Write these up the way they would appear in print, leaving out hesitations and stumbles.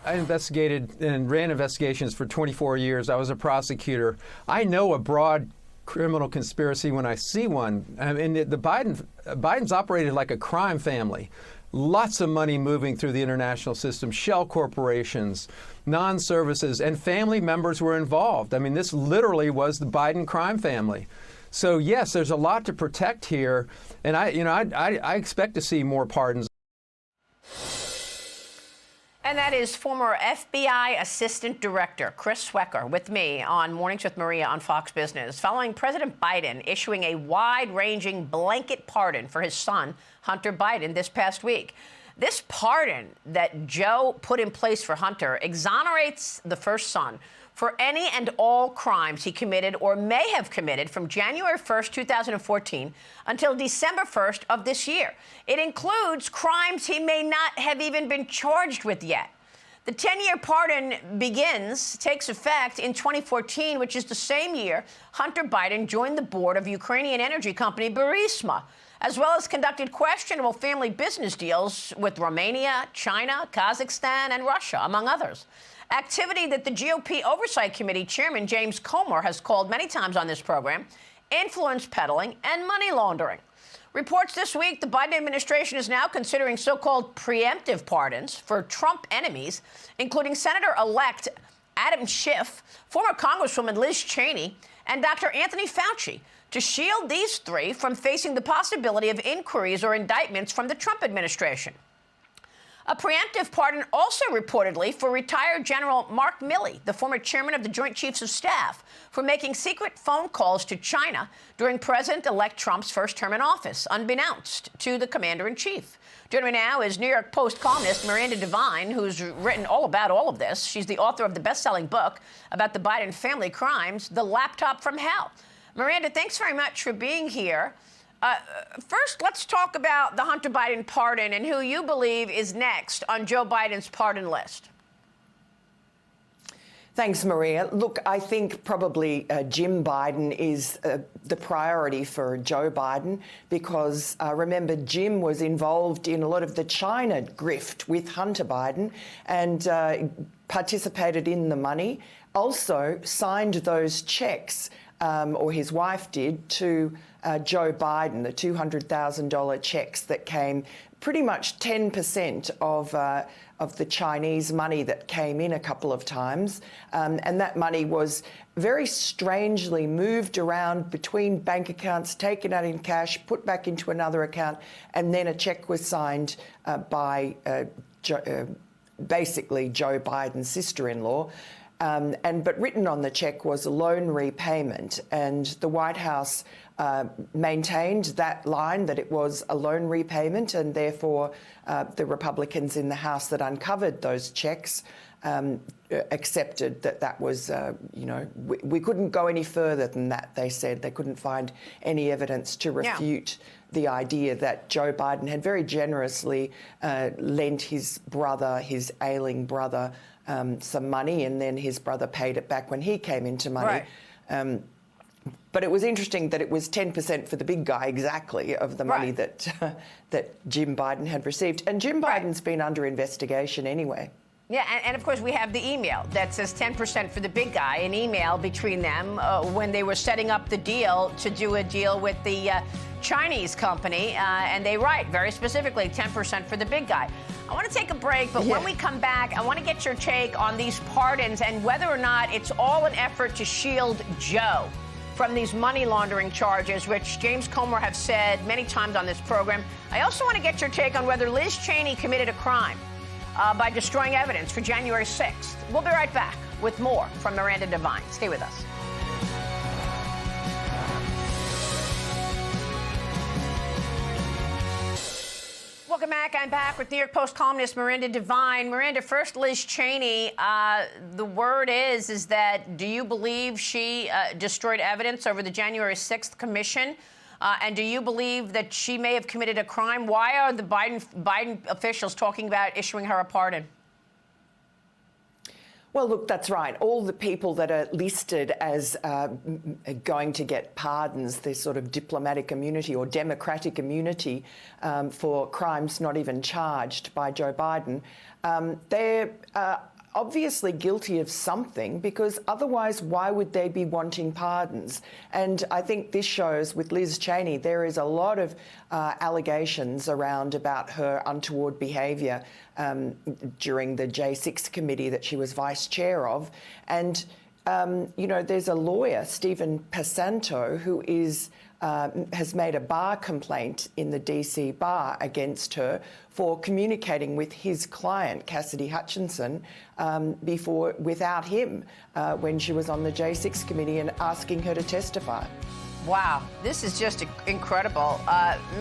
I investigated and ran investigations for 24 years. I was a prosecutor. I know a broad criminal conspiracy when I see one. I mean, Biden's operated like a crime family. Lots of money moving through the international system, shell corporations, non-services, and family members were involved. I mean, this literally was the Biden crime family. So yes, there's a lot to protect here, and I expect to see more pardons. And that is former FBI Assistant Director Chris Swecker with me on Mornings with Maria on Fox Business, following President Biden issuing a wide-ranging blanket pardon for his son, Hunter Biden, this past week. This pardon that Joe put in place for Hunter exonerates the first son for any and all crimes he committed or may have committed from January 1st, 2014 until December 1st of this year. It includes crimes he may not have even been charged with yet. The 10-year pardon takes effect in 2014, which is the same year Hunter Biden joined the board of Ukrainian energy company Burisma, as well as conducted questionable family business deals with Romania, China, Kazakhstan, and Russia, among others. Activity that the GOP Oversight Committee Chairman James Comer has called many times on this program influence peddling and money laundering. Reports this week the Biden administration is now considering so-called preemptive pardons for Trump enemies, including Senator-elect Adam Schiff, former Congresswoman Liz Cheney, and Dr. Anthony Fauci, to shield these three from facing the possibility of inquiries or indictments from the Trump administration. A preemptive pardon also reportedly for retired General Mark Milley, the former chairman of the Joint Chiefs of Staff, for making secret phone calls to China during President-elect Trump's first term in office, unbeknownst to the commander-in-chief. Joining me now is New York Post columnist Miranda Devine, who's written all about all of this. She's the author of the best-selling book about the Biden family crimes, The Laptop from Hell. Miranda, thanks very much for being here. First, let's talk about the Hunter Biden pardon and who you believe is next on Joe Biden's pardon list. Thanks, Maria. Look, I think probably Jim Biden is the priority for Joe Biden because, remember, Jim was involved in a lot of the China grift with Hunter Biden and participated in the money, also signed those checks, or his wife did, to Joe Biden, the $200,000 checks that came, pretty much 10% of the Chinese money that came in a couple of times. And that money was very strangely moved around between bank accounts, taken out in cash, put back into another account, and then a check was signed by basically Joe Biden's sister-in-law. But written on the check was a loan repayment, and the White House maintained that line that it was a loan repayment, and therefore the Republicans in the House that uncovered those checks accepted that that was, we couldn't go any further than that, they said. They couldn't find any evidence to refute the idea that Joe Biden had very generously lent his brother, his ailing brother, some money, and then his brother paid it back when he came into money. Right. But it was interesting that it was 10% for the big guy exactly of the money that that Jim Biden had received. And Jim Biden's been under investigation anyway. Yeah, and of course we have the email that says 10% for the big guy, an email between them when they were setting up the deal to do a deal with the Chinese company, and they write very specifically 10% for the big guy. I want to take a break, but when we come back, I want to get your take on these pardons and whether or not it's all an effort to shield Joe from these money laundering charges, which James Comer have said many times on this program. I also want to get your take on whether Liz Cheney committed a crime by destroying evidence for January 6th. We'll be right back with more from Miranda Devine. Stay with us. Welcome back. I'm back with New York Post columnist Miranda Devine. Miranda, first, Liz Cheney. The word is that do you believe she destroyed evidence over the January 6th commission? And do you believe that she may have committed a crime? Why are the Biden officials talking about issuing her a pardon? Well, look, that's right. All the people that are listed as going to get pardons, this sort of diplomatic immunity or democratic immunity for crimes not even charged by Joe Biden, they're obviously guilty of something, because otherwise why would they be wanting pardons? And I think this shows with Liz Cheney there is a lot of allegations around about her untoward behaviour during the J6 committee that she was vice chair of. And you know, there's a lawyer, Stephen Pasanto, who is has made a bar complaint in the DC bar against her for communicating with his client, Cassidy Hutchinson, without him when she was on the J6 committee, and asking her to testify. Wow, this is just incredible.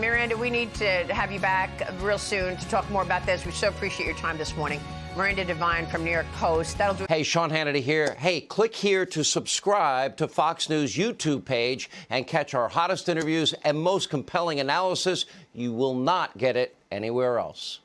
Miranda, we need to have you back real soon to talk more about this. We so appreciate your time this morning. Miranda Devine from New York Post. That'll do it. Hey, Sean Hannity here. Hey, click here to subscribe to Fox News YouTube page and catch our hottest interviews and most compelling analysis. You will not get it anywhere else.